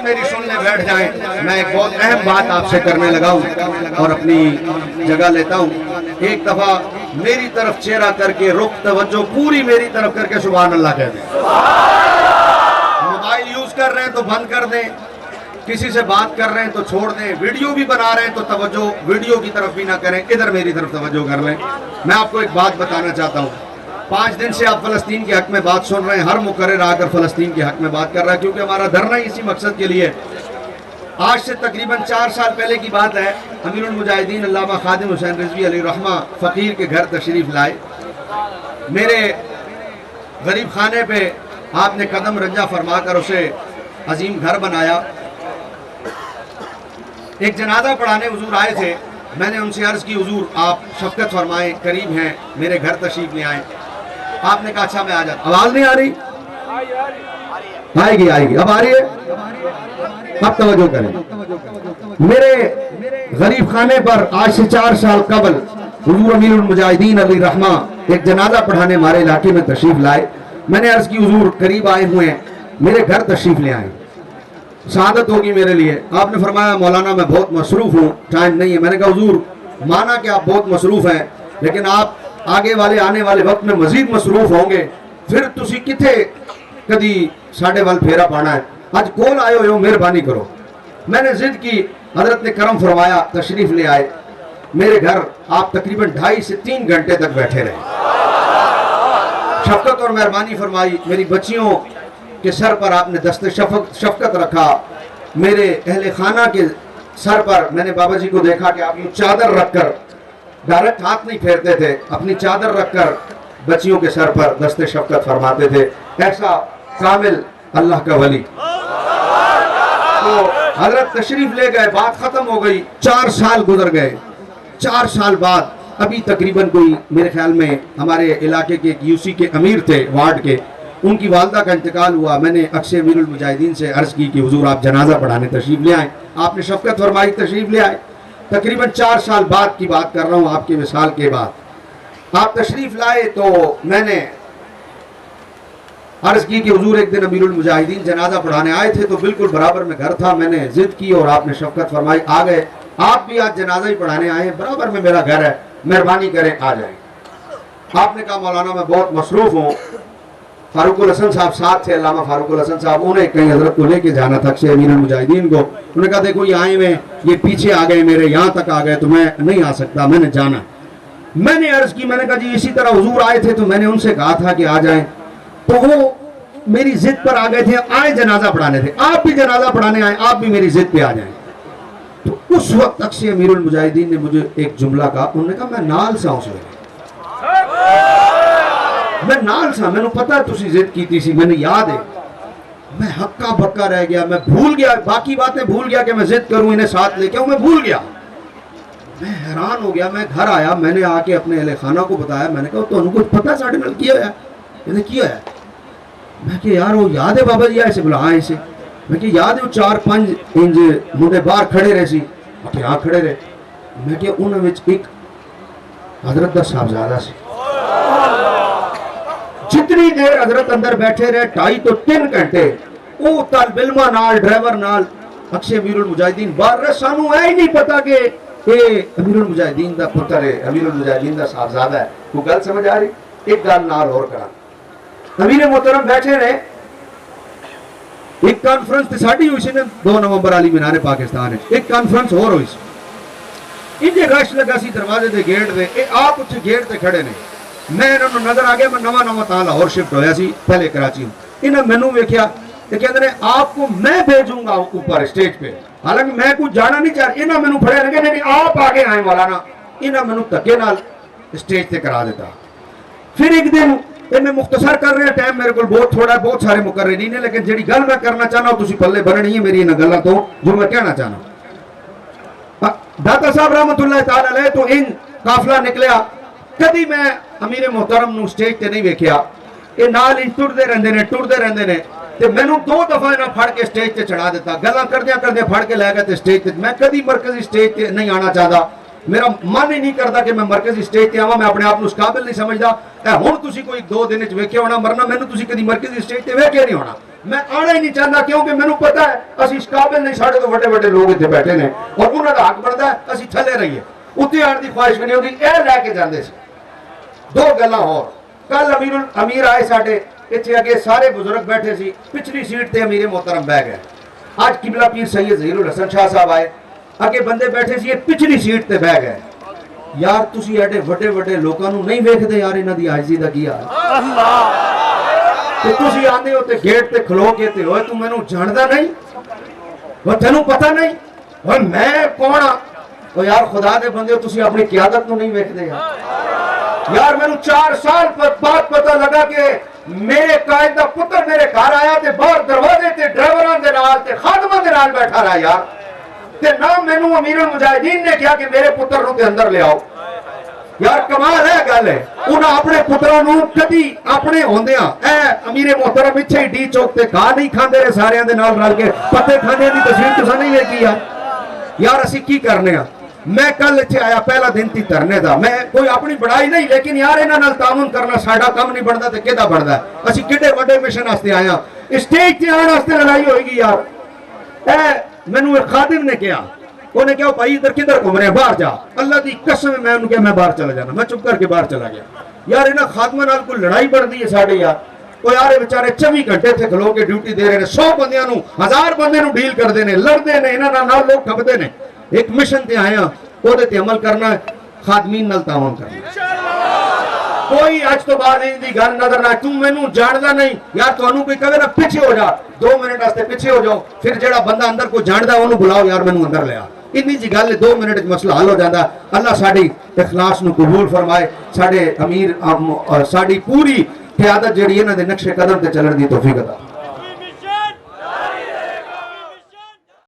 मेरी सुनने बैठ जाएं। मैं एक बहुत अहम बात आपसे करने लगा हूं और अपनी जगह लेता हूं। एक दफा मेरी तरफ चेहरा करके रुख तवज्जो पूरी मेरी तरफ करके सुभान अल्लाह कह दें। मोबाइल यूज कर रहे हैं तो बंद कर दें, किसी से बात कर रहे हैं तो छोड़ दें, वीडियो भी बना रहे हैं तो तवज्जो वीडियो की तरफ भी ना करें, इधर मेरी तरफ तवज्जो कर लें। मैं आपको एक बात बताना चाहता हूँ, 5 दिन से आप फलस्तीन के हक में बात सुन रहे हैं। हर मुकर्रर आकर फलस्तीन के हक में बात कर रहा है, क्योंकि हमारा धरना ही इसी मकसद के लिए। आज से तकरीबन 4 साल पहले की बात है, अमीरुल मुजाहिदीन अल्लामा खादिम हुसैन रिजवी अलैहि रहमा फ़कीर के घर तशरीफ लाए। मेरे गरीब खाने पे आपने कदम रंजा फरमाकर उसे अजीम घर बनाया। एक जनाजा पढ़ाने हुजूर आए थे। मैंने उनसे अर्ज की, हुजूर आप शफकत फरमाएं, करीब हैं, मेरे घर तशरीफ ले आए। आपने कहा अच्छा मैं आ जाता। आवाज नहीं आ रही? आएगी आएगी, अब आ रही है। अब तवज्जो करें। मेरे गरीब खाने पर आज से 4 साल कबल हुजूर अमीरुल मुजाहिदीन अलैहि रहमा एक जनाजा पढ़ाने हमारे इलाके में तशरीफ लाए। मैंने अर्ज की, हुजूर करीब आए हुए हैं, मेरे घर तशरीफ ले आए, शहादत होगी मेरे लिए। आपने फरमाया मौलाना मैं बहुत मसरूफ हूँ, टाइम नहीं है। मैंने कहा हुजूर माना कि आप बहुत मसरूफ हैं, लेकिन आप आगे वाले आने वाले वक्त में मजीद मसरूफ होंगे, फिर तुसी किथे कदी साढ़े वाल फेरा पाना है। आज कोल आयो हो, मेहरबानी करो। मैंने जिद की, हजरत ने करम फरमाया, तशरीफ ले आए मेरे घर। आप तकरीबन 2.5 से 3 घंटे तक बैठे रहे, शफकत और मेहरबानी फरमाई। मेरी बच्चियों के सर पर आपने दस्ते शफकत रखा। मेरे अहले खाना के सर पर मैंने बाबा जी को देखा कि आप यूं चादर रखकर, डायरेक्ट हाथ नहीं फेरते थे, अपनी चादर रखकर बच्चियों के सर पर दस्ते शफकत फरमाते थे। ऐसा कामिल अल्लाह का वली। तो हजरत तशरीफ ले गए, बात खत्म हो गई। 4 साल गुजर गए। 4 साल बाद अभी तकरीबन कोई मेरे ख्याल में हमारे इलाके के यूसी के अमीर थे वार्ड के, उनकी वालदा का इंतकाल हुआ। मैंने अक्सर अमीरुल मुजाहिदीन से अर्ज की कि हुजूर आप जनाजा पढ़ाने तशरीफ ले आए। आपने शफकत फरमाई, तशरीफ ले आए। तकरीबन 4 साल बाद की बात कर रहा हूँ, आपके विसाल के बाद आप तशरीफ लाए। तो मैंने अर्ज की कि हुजूर एक दिन अमीरुल मुजाहिदीन जनाजा पढ़ाने आए थे, तो बिल्कुल बराबर में घर था। मैंने जिद की और आपने शफकत फरमाई, आ गए। आप भी आज जनाजा ही पढ़ाने आए हैं, बराबर में मेरा घर है, मेहरबानी करें आ जाए। आपने कहा मौलाना मैं बहुत मसरूफ हूँ। फारूकुल हसन साहब साथ थे, अल्लामा फारूकुल हसन साहब, उन्हें कहीं हजरत को लेके जाना था अक्सर अमीरुल मुजाहिदीन को। उन्होंने कहा देखो ये आए हुए, ये पीछे आ गए, मेरे यहाँ तक आ गए, तो मैं नहीं आ सकता, मैंने जाना। मैंने अर्ज की, मैंने कहा जी इसी तरह हुजूर आए थे तो मैंने उनसे कहा था कि आ जाएं, तो वो मेरी जिद पर आ गए थे। आए जनाजा पढ़ाने थे, आप भी जनाजा पढ़ाने आए, आप भी मेरी जिद पे आ जाएं। तो उस वक्त अक्सर अमीरुल मुजाहिदीन ने मुझे एक जुमला कहा। उन्होंने कहा मैं नाल सा हूं, मैं नाल सा, मैंने पता तुसी जिद की थी, मैंने याद है। मैं हक्का बक्का रह गया, मैं भूल गया, बाकी बातें भूल गया कि मैं जिद करूं, इन्हें साथ लेके आऊं, मैं भूल गया। मैं हैरान हो गया। मैं घर आया, मैंने आके अपने अहले खाना को बताया। मैंने कहा तो उनको पता साढ़े नाल किया है? मैंने किया है। मैं कि यार वो याद है बाबा जी ऐसे? बोला हाँ ऐसे। मैं कि याद है वो 4-5 इंच मुंडे बाहर खड़े रहे सी? हाँ खड़े रहे। मैं कि उन्होंने एक हजरत दा साहबजादा से जितनी देर हजरत अंदर बैठे रहे 2.5 तो 3 घंटे, वो तालिब इल्मां नाल ड्राइवर नाल अक्सर अमीरुल मुजाहिदीन बाहर रहे। सानू ऐ ही नहीं पता कि ये अमीरुल मुजाहिदीन दा पुत्र है, अमीरुल मुजाहिदीन दा साहबजादा है। वो गल समझ आ रही? एक गल नाल और करा, अमीर मोहतरम बैठे रहे। एक कॉन्फ्रेंस तो साड़ी हुई सी 2 नवंबर वाली मीनारे पाकिस्तान है, एक कॉन्फ्रेंस और हुई सी। इन्हें रश लगा सी दरवाजे के गेट पे, आप उत्थे गेट पे खड़े ने। मैं इन्होंने नजर आ गया, मैं नवा तां लाहौर शिफ्ट होया सी, पहले कराची। इन्हें मैनू वेख्या ते कहंदे ने आपको मैं भेजूंगा ऊपर स्टेज पे। हालांकि मैं कुछ जाना नहीं चाह, इन्हें मैनू फड़े लगे नहीं आप आगे आए मौलाना। इन्हें मैनू धक्के नाल स्टेज ते करा दिता। फिर एक दिन मैं मुख्तसर कर रहे हैं, टाइम मेरे को बहुत थोड़ा, बहुत सारे मुकर्रिरीन ने, लेकिन जी गल मैं करना चाहना तुसी पल्ले बननी है मेरी इन गल्लां तो, जो मैं कहना चाहना। दाता साहब रहमतुल्लाह तआला अलैह तो इन काफिला निकलिया। कभी मैं अमीर मोहतरम नूं स्टेज ते नहीं वेख्या। ये नाल ही टुरदे रहंदे ने ते मैनू 2 दफा इन्हां फड़ के स्टेज ते चढ़ा दिता। गल्लां करदे करदे फड़ के लै गए ते स्टेज ते। मैं कभी मरकजी स्टेज ते नहीं आना चाहता, मेरा मन ही नहीं करता कि मैं मरकजी स्टेज ते आवां। मैं अपने आप को उस काबिल नहीं समझदा। हुण तुसीं कोई 2 दिन वेख्या होना, मरना मैनू तुसीं कदी मरकजी स्टेज ते वेख्या नहीं होना। मैं आना ही नहीं चाहता, क्योंकि मैंने पता है असि इस काबिल नहीं, साढ़े तो बड़े बड़े लोग इतने बैठे ने और उन्होंने हक बनता है असि थले रहिए, उत्ते आने की ख्वाहिश भी नहीं होती। यह लैके जाते दो गल्लां होर, कल अमीर आए साढ़े इतने अगे, सारे बुजुर्ग बैठे सी, पिछली सीट ते अमीर मोहतरम बह गए। आज किबला पीर सैयद ज़हीरुल हसन शाह साहब आए, अगे बंदे बैठे सी, पिछली सीट ते बह गए। यार तुसी एडे वड्डे वड्डे लोकां नूं नहीं वेखदे यार, इन्हां दी आजिज़ी दा की हाल। ते तुसी आंदे हो ते गेट ते खलो के ते होए तू मैनू जानदा नहीं, वो तेनू पता नहीं और मैं कौन हाँ? ओ यार खुदा दे बंदे तुसी अपनी क़यादत नूं नहीं वेखदे यार। मैनू 4 साल बाद पता लगा कि मेरे कायद दा पुत्र मेरे घर आया ते बाहर दरवाजे ते ड्राइवरां दे नाल ते खादमां दे नाल बैठा रहा यार, ते ना मैनू अमीरुल मुजाहिदीन ने कहा कि मेरे पुत्र नूं ते अंदर ले आओ। यार कमाल है गल है, उन्हें अपने पुत्रों नूं कदी अपने होंदियां अमीरे मोहतरम इत्थे ही डी चौक ते घा नहीं खांदे रहे सारियां दे नाल रल के, पत्ते खाने दी तस्वीर तुसां नहीं वेखी यार असीं की करने आ। मैं कल इत्थे आया पहला दिन थी धरने दा, मैं कोई अपनी बड़ाई नहीं, लेकिन यार इन्हां नाल तामुन करना साडा काम नहीं बनदा ते किहदा बनदा? असीं किड्डे वड्डे मिशन वास्ते आया, स्टेज ते आने वास्ते लड़ाई होएगी यार। मैनू एक खादिम ने कहा, उन्हें कहा भाई इधर किधर घूम रहे हैं, बाहर जा। अल्लाह की कसम मैं उन्हें कहा मैं बाहर चला जाना, मैं चुप करके बाहर चला गया। यार इन्हें खादमा नाल कोई लड़ाई बढ़ती है साढ़े यार, वो यार बेचारे 24 घंटे थे खलो के ड्यूटी दे रहे हैं, 100 बंदियां नूं 1000 बंदे नूं डील करते हैं, लड़ते हैं, इन्हां नाल लोग ठपते हैं। एक मिशन ते आया, ओदे ते अमल करना, खादमीन नाल तावन करना। कोई अज तो बाद इनकी गल नजर ना, तू मैनू जानदा नहीं यार, तुहानू कोई कहे ना पीछे हो जा, 2 मिनट वास्ते पीछे हो जाओ, फिर जेड़ा बंदा अंदर कोई जानदा उन्होंने बुलाओ यार मैनू अंदर लिया। इन्नी जी गल 2 मिनट मसला हल हो जाता। अल्लाह साडी इखलास नूं कबूल फरमाए, साडे अमीर साडी पूरी क़यादत जिहड़ी इन्हां दे नक्शे कदम ते चलण दी तौफीक अता।